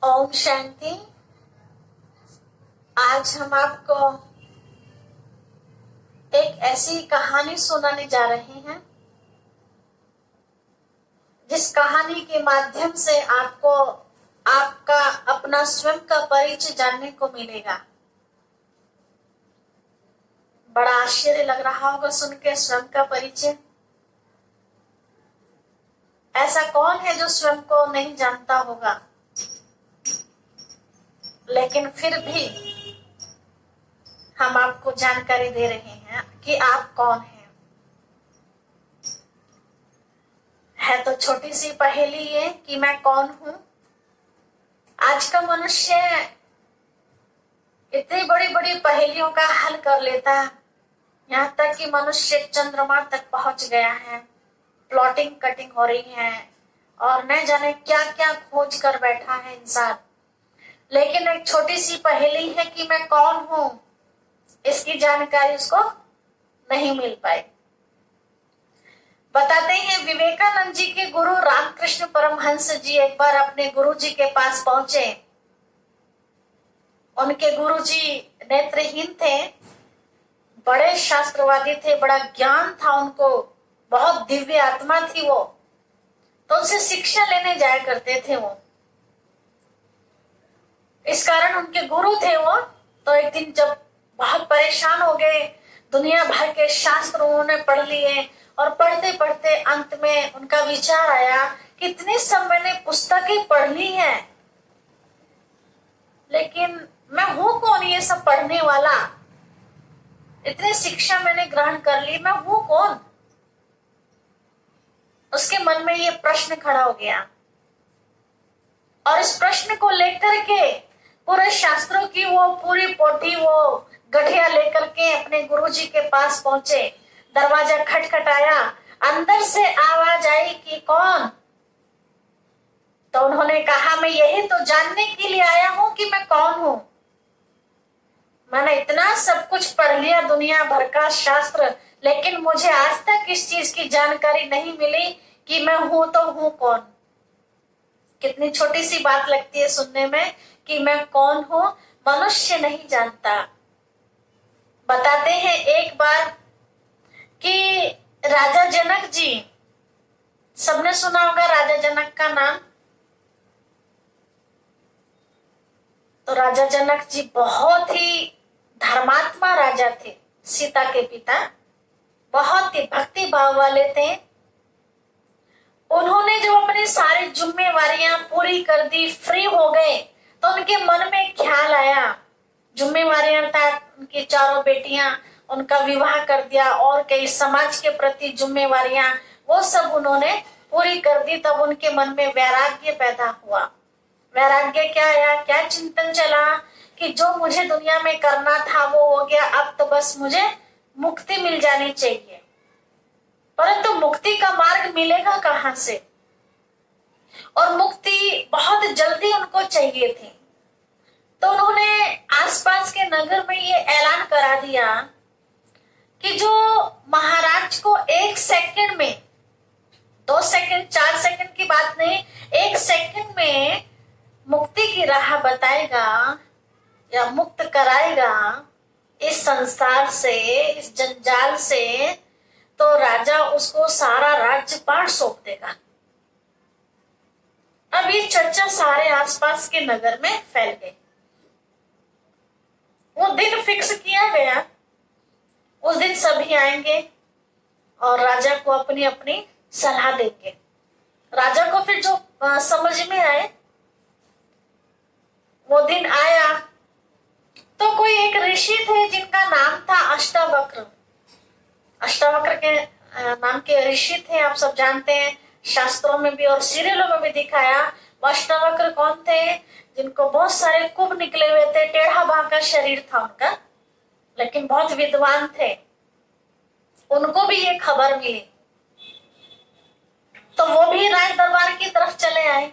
ओम शांति। आज हम आपको एक ऐसी कहानी सुनाने जा रहे हैं जिस कहानी के माध्यम से आपको आपका अपना स्वयं का परिचय जानने को मिलेगा। बड़ा आश्चर्य लग रहा होगा सुन के स्वयं का परिचय। ऐसा कौन है जो स्वयं को नहीं जानता होगा, लेकिन फिर भी हम आपको जानकारी दे रहे हैं कि आप कौन हैं। है तो छोटी सी पहेली ये कि मैं कौन हूं। आज का मनुष्य इतनी बड़ी बड़ी पहेलियों का हल कर लेता है, यहाँ तक कि मनुष्य चंद्रमा तक पहुंच गया है। प्लॉटिंग कटिंग हो रही है और न जाने क्या क्या खोज कर बैठा है इंसान, लेकिन एक छोटी सी पहेली है कि मैं कौन हूं, इसकी जानकारी उसको नहीं मिल पाई। बताते हैं विवेकानंद जी के गुरु रामकृष्ण परमहंस जी एक बार अपने गुरु जी के पास पहुंचे। उनके गुरु जी नेत्रहीन थे, बड़े शास्त्रवादी थे, बड़ा ज्ञान था उनको, बहुत दिव्य आत्मा थी वो, तो उनसे शिक्षा लेने जाया करते थे वो। इस कारण उनके गुरु थे वो। तो एक दिन जब बहुत परेशान हो गए, दुनिया भर के शास्त्र उन्होंने पढ़ लिए और पढ़ते पढ़ते अंत में उनका विचार आया कि इतने सब मैंने पुस्तकें पढ़ ली है, लेकिन मैं हूं कौन ये सब पढ़ने वाला। इतनी शिक्षा मैंने ग्रहण कर ली, मैं हूं कौन। उसके मन में ये प्रश्न खड़ा हो गया और इस प्रश्न को लेकर के पूरे शास्त्रों की वो पूरी पोथी वो गठिया लेकर के अपने गुरुजी के पास पहुंचे। दरवाजा खटखटाया, अंदर से आवाज आई कि कौन। तो उन्होंने कहा मैं यही तो जानने के लिए आया हूं कि मैं कौन हूं। मैंने इतना सब कुछ पढ़ लिया दुनिया भर का शास्त्र, लेकिन मुझे आज तक इस चीज की जानकारी नहीं मिली कि मैं हूं तो हूं कौन। कितनी छोटी सी बात लगती है सुनने में कि मैं कौन हूं, मनुष्य नहीं जानता। बताते हैं एक बार कि राजा जनक जी, सबने सुना होगा राजा जनक का नाम। तो राजा जनक जी बहुत ही धर्मात्मा राजा थे, सीता के पिता, बहुत ही भक्ति भाव वाले थे। उन्होंने जब अपनी सारी जिम्मेवारियां पूरी कर दी, फ्री हो गए, तो उनके मन में ख्याल आया, जिम्मेवारियां था उनकी चारों बेटियां, उनका विवाह कर दिया और कई समाज के प्रति जिम्मेवारियां वो सब उन्होंने पूरी कर दी। तब उनके मन में वैराग्य पैदा हुआ। वैराग्य क्या आया, क्या चिंतन चला कि जो मुझे दुनिया में करना था वो हो गया, अब तो बस मुझे मुक्ति मिल जानी चाहिए। परंतु मुक्ति का मार्ग मिलेगा कहां से, और मुक्ति बहुत जल्दी उनको चाहिए थी। तो उन्होंने आसपास के नगर में ये ऐलान करा दिया कि जो महाराज को 1 सेकंड में, 2 सेकंड 4 सेकंड की बात नहीं, 1 सेकंड में मुक्ति की राह बताएगा या मुक्त कराएगा इस संसार से, इस जंजाल से, तो राजा उसको सारा राज्यपाट सौंप देगा। अब ये चर्चा सारे आसपास के नगर में फैल गई। वो दिन फिक्स किया गया, उस दिन सभी आएंगे और राजा को अपनी अपनी सलाह देंगे। राजा को फिर जो समझ में आए, वो दिन आया तो कोई एक ऋषि थे जिनका नाम था अष्टावक्र। अष्टावक्र के नाम के ऋषि थे, आप सब जानते हैं, शास्त्रों में भी और सीरियलों में भी दिखाया। अष्टावक्र कौन थे? जिनको बहुत सारे कुंभ निकले हुए थे, टेढ़ा बांका शरीर था उनका, लेकिन बहुत विद्वान थे। उनको भी ये खबर मिली तो वो भी राज दरबार की तरफ चले आए।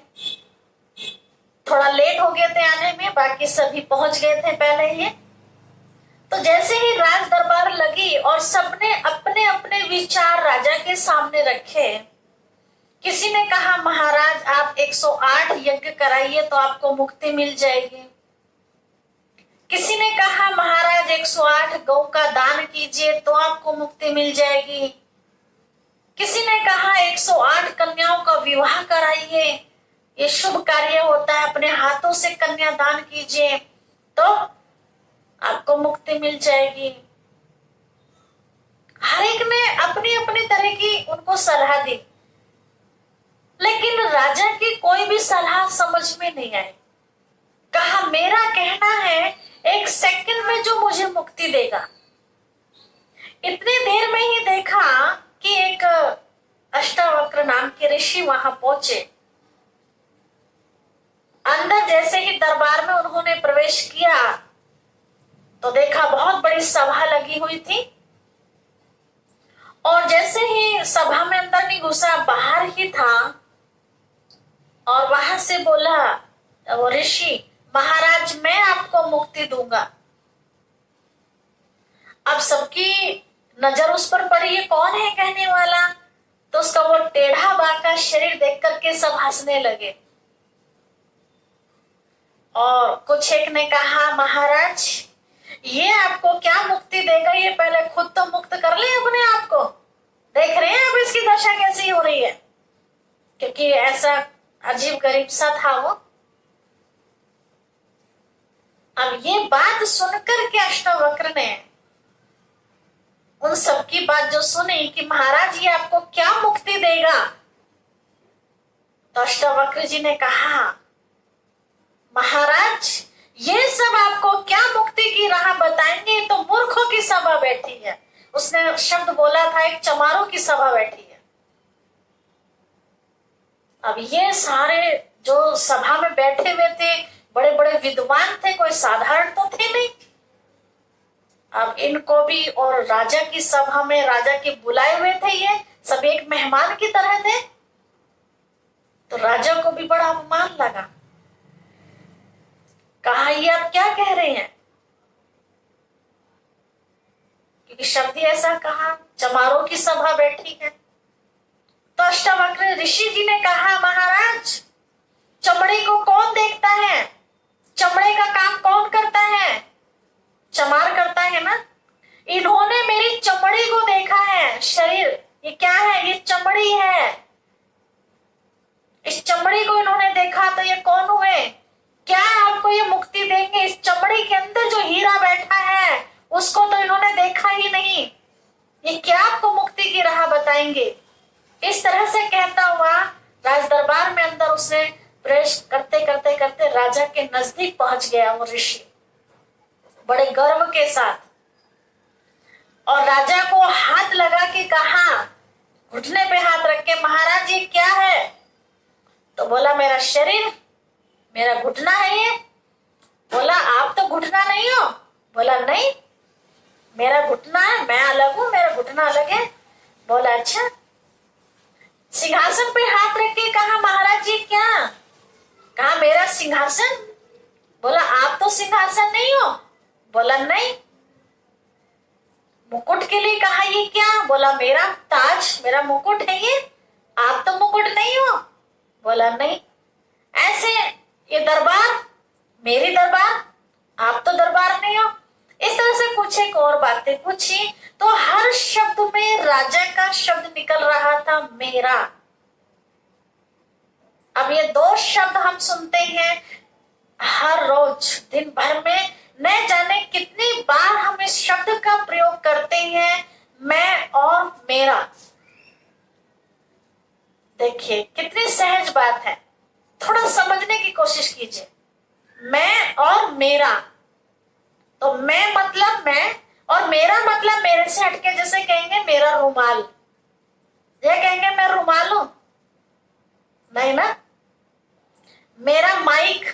थोड़ा लेट हो गए थे आने में, बाकी सभी पहुंच गए थे पहले ही। तो जैसे ही राज दरबार लगी और सबने अपने अपने विचार राजा के सामने रखे, किसी ने कहा महाराज आप एक 108 यज्ञ कराइए तो आपको मुक्ति मिल जाएगी। किसी ने कहा महाराज 108 गौ का दान कीजिए तो आपको मुक्ति मिल जाएगी। किसी ने कहा 108 कन्याओं का विवाह कराइए, ये शुभ कार्य होता है, अपने हाथों से कन्या दान कीजिए तो आपको मुक्ति मिल जाएगी। हर एक ने अपनी अपनी तरह की उनको सलाह दी, लेकिन राजा की कोई भी सलाह समझ में नहीं आई। कहा मेरा कहना है 1 सेकंड में जो मुझे मुक्ति देगा। इतनी देर में ही देखा कि एक अष्टावक्र नाम के ऋषि वहां पहुंचे। अंदर जैसे ही दरबार में उन्होंने प्रवेश किया तो देखा बहुत बड़ी सभा लगी हुई थी, और जैसे ही सभा में अंदर नहीं घुसा, बाहर ही था, और वहां से बोला वो ऋषि, महाराज मैं आपको मुक्ति दूंगा। अब सबकी नजर उस पर पड़ी, ये कौन है कहने वाला। तो उसका वो टेढ़ा बांका शरीर देख करके सब हंसने लगे, और कुछ एक ने कहा महाराज ये आपको क्या मुक्ति देगा, ये पहले खुद तो मुक्त कर ले अपने आप को। देख रहे हैं अब इसकी दशा कैसी हो रही है, क्योंकि ऐसा अजीब गरीब सा था वो। अब ये बात सुनकर के अष्टावक्र ने उन सबकी बात जो सुनी कि महाराज ये आपको क्या मुक्ति देगा, तो अष्टावक्र जी ने कहा महाराज ये सब आपको क्या मुक्ति की राह बताएंगे, तो मूर्खों की सभा बैठी है। उसने शब्द बोला था एक चमारों की सभा बैठी है। अब ये सारे जो सभा में बैठे हुए थे बड़े बड़े विद्वान थे, कोई साधारण तो थे नहीं। अब इनको भी, और राजा की सभा में राजा के बुलाए हुए थे, ये सब एक मेहमान की तरह थे। तो राजा को भी बड़ा अपमान लगा। कहा ये आप क्या कह रहे हैं, क्योंकि शब्द ही ऐसा कहा, चमारों की सभा बैठी है। तो अष्टावक्र ऋषि जी ने कहा महाराज चमड़े को कौन देखता है, चमड़े का काम कौन करता है, चमार करता है ना। इन्होंने मेरी चमड़ी को देखा है, शरीर ये क्या है, ये चमड़ी है। इस चमड़ी को इन्होंने देखा तो ये कौन हुए, क्या आपको ये मुक्ति देंगे। इस चमड़ी के अंदर जो हीरा बैठा है उसको तो इन्होंने देखा ही नहीं, ये क्या आपको मुक्ति की राह बताएंगे। इस तरह से कहता हुआ राज दरबार में अंदर उसने प्रवेश करते करते करते राजा के नजदीक पहुंच गया वो ऋषि, बड़े गर्व के साथ, और राजा को हाथ लगा के कहा, घुटने पे हाथ रख के, महाराज ये क्या है। तो बोला मेरा शरीर, मेरा घुटना है ये। बोला आप तो घुटना नहीं हो। बोला नहीं मेरा घुटना है, मैं अलग हूं, मेरा घुटना अलग है। बोला अच्छा। सिंहासन पे हाथ रख के कहा महाराज जी क्या। कहा मेरा सिंहासन। बोला आप तो सिंहासन नहीं हो। बोला नहीं। मुकुट के लिए कहा ये क्या। बोला मेरा ताज, मेरा मुकुट है ये, आप तो मुकुट नहीं हो। बोला नहीं। ऐसे ये दरबार, मेरी दरबार, आप तो दरबार नहीं हो। इस तरह से कुछ एक और बातें पूछी, तो हर शब्द में राजा का शब्द निकल रहा था मेरा। अब ये 2 शब्द हम सुनते हैं हर रोज दिन भर में, न जाने कितनी बार हम इस शब्द का प्रयोग करते हैं, मैं और मेरा। देखिए कितनी सहज बात है, थोड़ा समझने की कोशिश कीजिए। मैं और मेरा, तो मैं मतलब मैं, और मेरा मतलब मेरे से हटके, जैसे कहेंगे मेरा रुमाल, ये कहेंगे मैं रुमाल हूं, नहीं ना। मेरा माइक,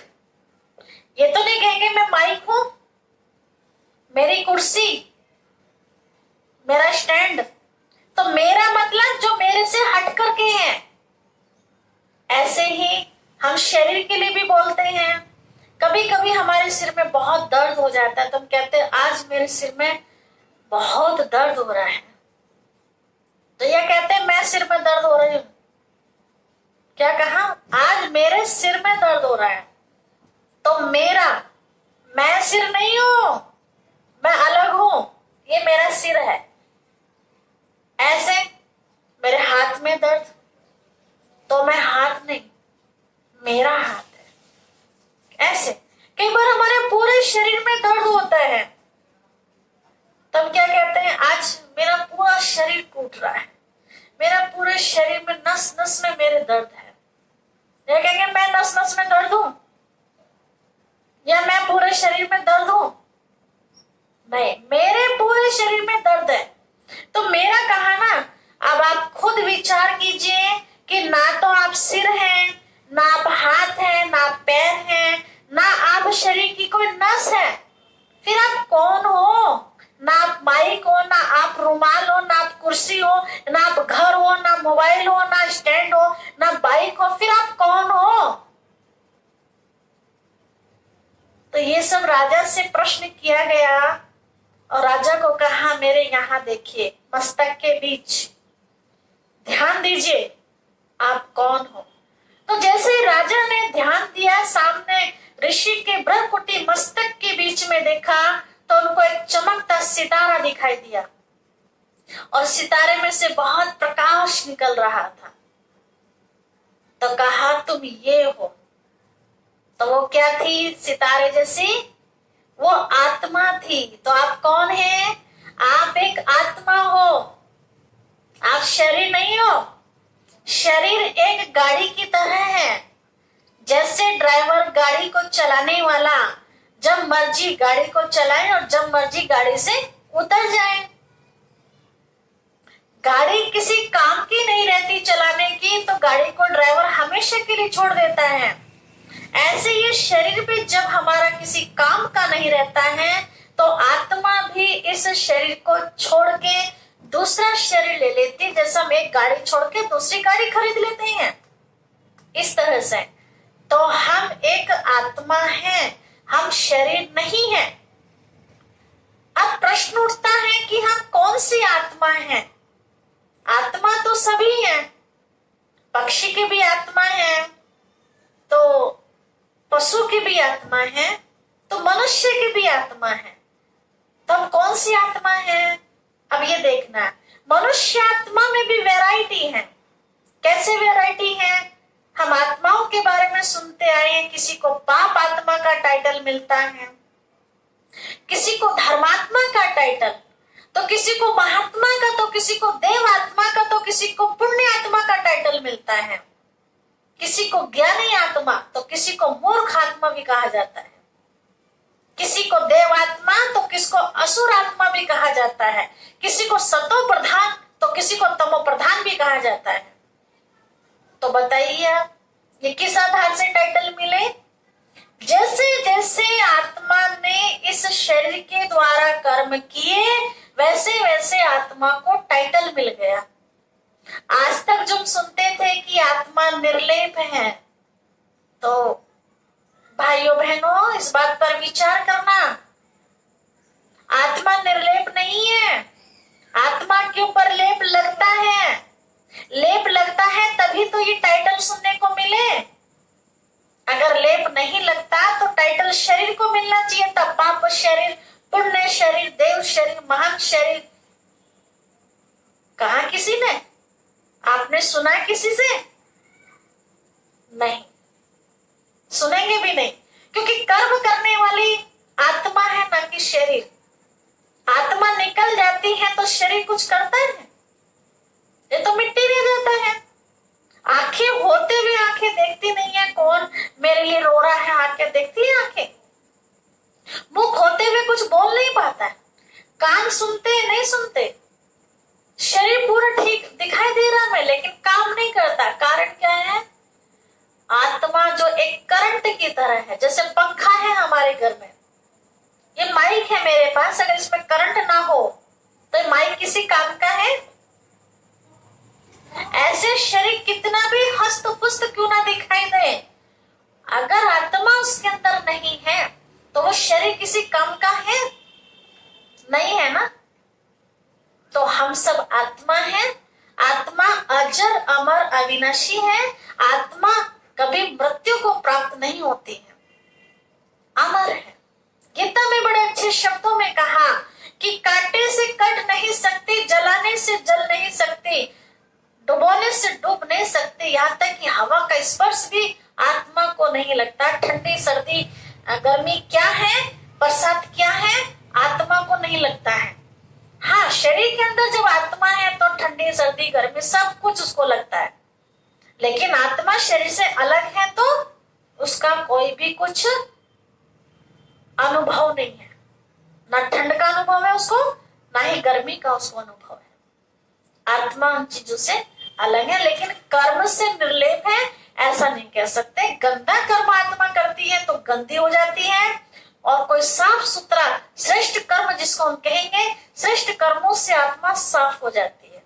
ये तो नहीं कहेंगे मैं माइक हूं। मेरी कुर्सी, मेरा स्टैंड, तो मेरा मतलब जो मेरे से हट करके है। ऐसे ही हम शरीर के लिए भी बोलते हैं। कभी कभी हमारे सिर में बहुत दर्द हो जाता है तो हम कहते हैं आज मेरे सिर में बहुत दर्द हो रहा है, तो यह कहते हैं मैं सिर में दर्द हो रही हूं। क्या कहा, आज मेरे सिर में दर्द हो रहा है, तो मैं सिर नहीं हूं, मैं अलग हूं, ये मेरा सिर है। ऐसे मेरे हाथ में दर्द, तो मैं हाथ नहीं, मेरा हाथ है। ऐसे कई बार हमारे पूरे शरीर में दर्द होता है, तब क्या कहते हैं, आज मेरा पूरा शरीर टूट रहा है, मेरा पूरे शरीर में नस नस में मेरे दर्द है। ये कहेंगे मैं नस नस में दर्द हूं या मैं पूरे शरीर में दर्द हूं? नहीं, मेरे पूरे शरीर में दर्द है। तो मेरा कहा ना, अब आप खुद विचार कीजिए कि ना तो आप सिर हैं, ना आप हाथ हैं, ना आप पैर हैं, ना आप शरीर की कोई नस है, फिर आप कौन हो? ना आप माइक हो, ना आप रुमाल हो, ना आप कुर्सी हो, ना आप घर हो, ना मोबाइल हो, ना स्टैंड हो, ना बाइक हो, फिर आप कौन हो? तो ये सब राजा से प्रश्न किया गया और राजा को कहा, मेरे यहाँ देखिए मस्तक के बीच, ध्यान दीजिए आप कौन हो। तो जैसे राजा ने ध्यान दिया, सामने ऋषि के ब्रह्मकुटी मस्तक के बीच में देखा, तो उनको एक चमकता सितारा दिखाई दिया और सितारे में से बहुत प्रकाश निकल रहा था। तो कहा, तुम ये हो। तो वो क्या थी? सितारे जैसी वो आत्मा थी। तो आप कौन है? आप एक आत्मा हो, आप शरीर नहीं हो। शरीर एक गाड़ी की तरह है, जैसे ड्राइवर गाड़ी को चलाने वाला जब मर्जी गाड़ी को चलाए और जब मर्जी गाड़ी से उतर जाए। गाड़ी किसी काम की नहीं रहती चलाने की, तो गाड़ी को ड्राइवर हमेशा के लिए छोड़ देता है। ऐसे ये शरीर भी जब हमारा किसी काम का नहीं रहता है, तो आत्मा भी इस शरीर को छोड़ के दूसरा शरीर ले लेती है। जैसे हम एक गाड़ी छोड़ के दूसरी गाड़ी खरीद लेते हैं, इस तरह से। तो हम एक आत्मा हैं, हम शरीर नहीं है। अब प्रश्न उठता है कि हम कौन सी आत्मा है? आत्मा तो सभी है, पक्षी की भी आत्मा है, तो पशु की भी आत्मा है, तो मनुष्य की भी आत्मा है। तो हम कौन सी आत्मा है? अब ये देखना है, मनुष्य आत्मा में भी वैरायटी है। कैसे वैरायटी है? हम आत्माओं के बारे में सुनते आए हैं, किसी को पाप आत्मा का टाइटल मिलता है, किसी को धर्मात्मा का टाइटल, तो किसी को महात्मा का, तो किसी को देव आत्मा का, तो किसी को पुण्य आत्मा का टाइटल मिलता है, किसी को ज्ञानी आत्मा, तो किसी को मूर्ख आत्मा भी कहा जाता है, किसी को देव आत्मा, तो किसको असुर आत्मा भी कहा जाता है, किसी को सतो प्रधान, तो किसी को तमो प्रधान भी कहा जाता है। तो बताइए आप, ये किस आधार से टाइटल मिले? जैसे जैसे आत्मा ने इस शरीर के द्वारा कर्म किए, वैसे वैसे आत्मा को टाइटल मिल गया। आज तक जो सुनते थे कि आत्मा निर्लेप है, तो भाइयों बहनों इस बात पर विचार करना, आत्मा निर्लेप नहीं है। आत्मा के ऊपर लेप लगता है, लेप लगता है तभी तो ये टाइटल सुनने को मिले। अगर लेप नहीं लगता तो टाइटल शरीर को मिलना चाहिए था, पाप शरीर, पुण्य शरीर, देव शरीर, महान शरीर। कहा किसी ने? आपने सुना किसी से? नहीं, सुनेंगे भी नहीं, क्योंकि कर्म करने वाली आत्मा है, ना कि शरीर। आत्मा निकल जाती है तो शरीर कुछ करता है? ये तो मिट्टी रह जाता है। आंखें होते हुए आंखें देखती नहीं है, कौन मेरे लिए रो रहा है, आंखें देखती है आंखें। मुंह होते हुए कुछ बोल नहीं पाता है, कान सुनते नहीं सुनते, शरीर पूरा ठीक दिखाई दे रहा है लेकिन काम नहीं करता। कारण क्या है? आत्मा जो एक करंट की तरह है, जैसे पंखा है हमारे घर में, ये माइक है मेरे पास, अगर इसमें करंट ना हो तो माइक किसी काम का है? ऐसे शरीर कितना भी हस्त पुस्त क्यों ना दिखाई दे, अगर आत्मा उसके अंदर नहीं है तो वो शरीर किसी काम का है? नहीं है ना। तो हम सब आत्मा है, आत्मा अजर अमर अविनाशी है। आत्मा कभी मृत्यु को प्राप्त नहीं होती है, अमर है। गीता में बड़े अच्छे शब्दों में कहा कि कांटे से कट नहीं सकती, जलाने से जल नहीं सकती, डुबोने से डूब नहीं सकते, यहाँ तक कि हवा का स्पर्श भी आत्मा को नहीं लगता। ठंडी सर्दी गर्मी क्या है, बरसात क्या है, आत्मा को नहीं लगता है। हाँ, शरीर के अंदर जब आत्मा है तो ठंडी सर्दी गर्मी सब कुछ उसको लगता है, लेकिन आत्मा शरीर से अलग है तो उसका कोई भी कुछ अनुभव नहीं है, ना ठंड का अनुभव है उसको, ना ही गर्मी का उसको अनुभव है। आत्मा उन चीजों से अलग है, लेकिन कर्म से निर्लेप है ऐसा नहीं कह सकते। गंदा कर्म आत्मा करती है तो गंदी हो जाती है, और कोई साफ सुथरा श्रेष्ठ कर्म जिसको हम कहेंगे, श्रेष्ठ कर्मों से आत्मा साफ हो जाती है।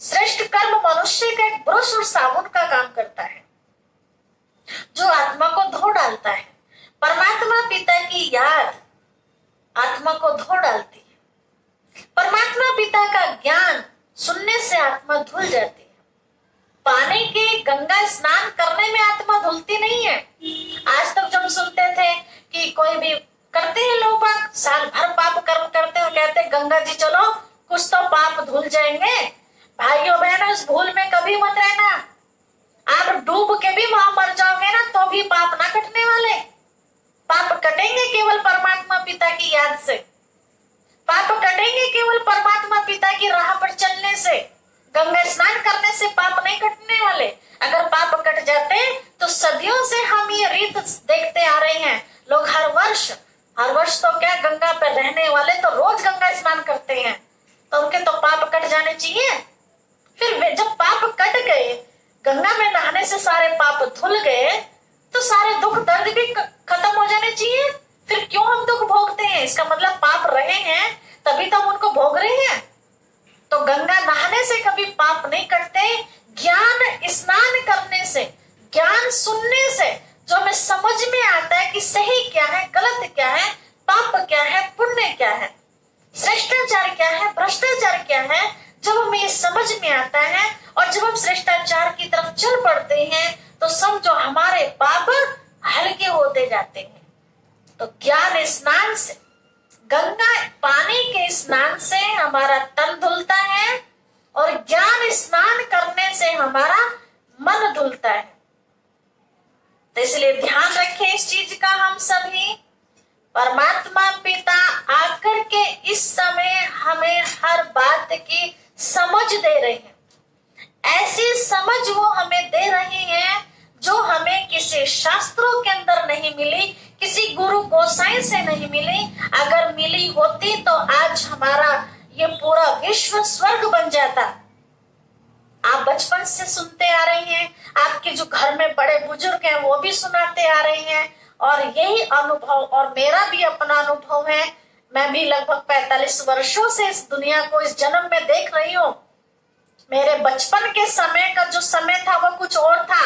श्रेष्ठ कर्म मनुष्य का एक ब्रश और साबुन का काम करता है जो आत्मा को धो डालता है। परमात्मा पिता की याद आत्मा को धो डालती है। परमात्मा पिता का ज्ञान सुनने से आत्मा धुल जाती है। पानी के गंगा स्नान करने में आत्मा धुलती नहीं है। आज तक जब सुनते थे कि कोई भी करते हैं लोग साल भर पाप कर्म करते हैं, कहते गंगा जी चलो कुछ तो पाप धुल जाएंगे। भाइयों बहनों, इस भूल में कभी मत रहना। आप डूब के भी वहां मर जाओगे ना तो भी पाप ना कटने वाले। पाप कटेंगे केवल परमात्मा पिता की याद से, पाप कटेंगे केवल परमात्मा पिता की राह पर चलने से। गंगा स्नान करने से पाप नहीं कटने वाले। अगर पाप कट जाते तो सदियों से हम ये रीत देखते आ रहे हैं। लोग हर वर्ष तो क्या, गंगा पर रहने वाले तो रोज गंगा स्नान करते हैं, तो उनके तो पाप कट जाने चाहिए। फिर जब पाप कट गए, गंगा में नहाने से सारे पाप धुल गए, तो सारे दुख दर्द भी खत्म हो जाने चाहिए। फिर क्यों हम दुख भोगते हैं? इसका मतलब पाप रहे हैं तभी तो हम उनको भोग रहे हैं। तो गंगा नहाने से कभी पाप नहीं कटते। ज्ञान स्नान करने से, ज्ञान सुनने से जो हमें समझ में आता है कि सही क्या है, गलत क्या है, पाप क्या है, पुण्य क्या है, श्रेष्ठाचार क्या है, भ्रष्टाचार क्या है, जब हमें ये समझ में आता है और जब हम श्रेष्ठाचार की तरफ चल पड़ते हैं तो समझो हमारे पाप हल्के होते जाते हैं। तो ज्ञान स्नान से, गंगा पानी के स्नान से हमारा तन धुलता है और ज्ञान स्नान करने से हमारा मन धुलता है। तो इसलिए ध्यान रखें इस चीज का हम सभी। परमात्मा पिता आकर के इस समय हमें हर बात की समझ दे रहे हैं। ऐसी समझ वो हमें दे रहे हैं जो हमें किसी शास्त्रों के अंदर नहीं मिली, किसी गुरु गोसाई से नहीं मिली। अगर मिली होती तो आज हमारा ये पूरा विश्व स्वर्ग बन जाता। आप बचपन से सुनते आ रहे हैं, आपके जो घर में बड़े बुजुर्ग हैं वो भी सुनाते आ रहे हैं, और यही अनुभव और मेरा भी अपना अनुभव है। मैं भी लगभग 45 वर्षों से इस दुनिया को इस जन्म में देख रही हूँ। मेरे बचपन के समय का जो समय था वो कुछ और था,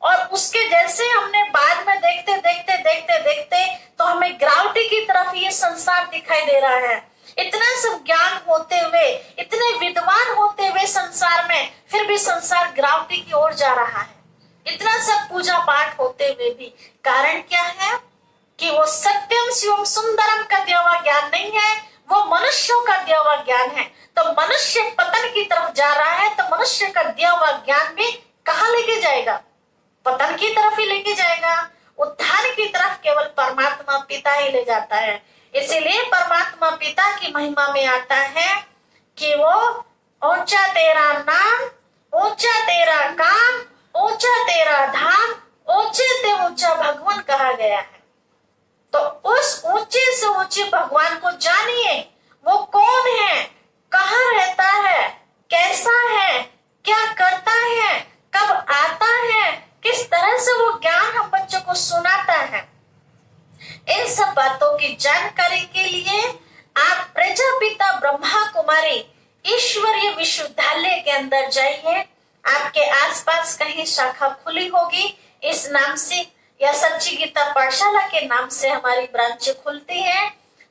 और उसके जैसे हमने बाद में देखते देखते देखते देखते तो हमें ग्राविटी की तरफ ये संसार दिखाई दे रहा है। इतना सब ज्ञान होते हुए, इतने विद्वान होते हुए संसार में, फिर भी संसार ग्राविटी की ओर जा रहा है। इतना सब पूजा पाठ होते हुए भी कारण क्या है कि वो सत्यम शिवम सुंदरम का दिया हुआ ज्ञान नहीं है, वो मनुष्यों का दिया हुआ ज्ञान है। तो मनुष्य पतन की तरफ जा रहा है, तो मनुष्य का दिया हुआ ज्ञान भी कहाँ लेके जाएगा? पतन की तरफ ही लेके जाएगा। उत्थान की तरफ केवल परमात्मा पिता ही ले जाता है। इसीलिए परमात्मा पिता की महिमा में आता है कि वो ऊंचा तेरा नाम, ऊंचा तेरा काम, ऊंचा तेरा धाम, ऊंचे से ऊंचा भगवान कहा गया है। तो उस ऊंचे से ऊंचे भगवान को जानिए। वो कौन है, कहाँ रहता है, कैसा है, क्या करता है, कब आता है, किस तरह से वो ज्ञान हम बच्चों को सुनाता है। इन सब बातों की जानकारी के लिए आप प्रजापिता ब्रह्मा कुमारी ईश्वरीय विश्वविद्यालय के अंदर जाइए। आपके आसपास कहीं शाखा खुली होगी इस नाम से, या सच्ची गीता पाठशाला के नाम से हमारी ब्रांचें खुलती हैं।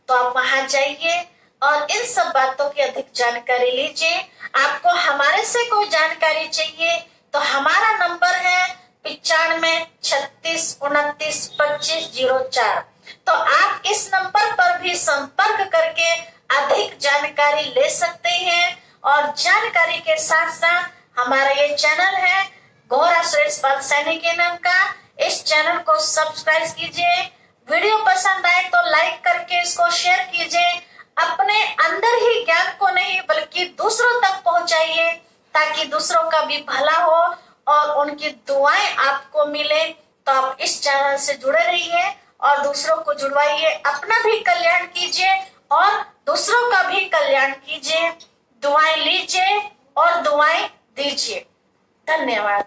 तो आप वहां जाइए और इन सब बातों की अधिक जानकारी लीजिए। आपको हमारे से कोई जानकारी चाहिए तो हमारा नंबर है 9536292504। तो आप इस नंबर पर भी संपर्क करके अधिक जानकारी ले सकते हैं। और जानकारी के साथ साथ हमारा ये चैनल है गौरा सुरेश पाल सैनी के नाम का, इस चैनल को सब्सक्राइब कीजिए। वीडियो पसंद आए तो लाइक करके इसको शेयर कीजिए। अपने अंदर ही ज्ञान को नहीं बल्कि दूसरों तक पहुंचाइए, ताकि दूसरों का भी भला हो और उनकी दुआएं आपको मिले। तो आप इस चैनल से जुड़े रहिए और दूसरों को जुड़वाइए, अपना भी कल्याण कीजिए और दूसरों का भी कल्याण कीजिए। दुआएं लीजिए और दुआएं दीजिए। धन्यवाद।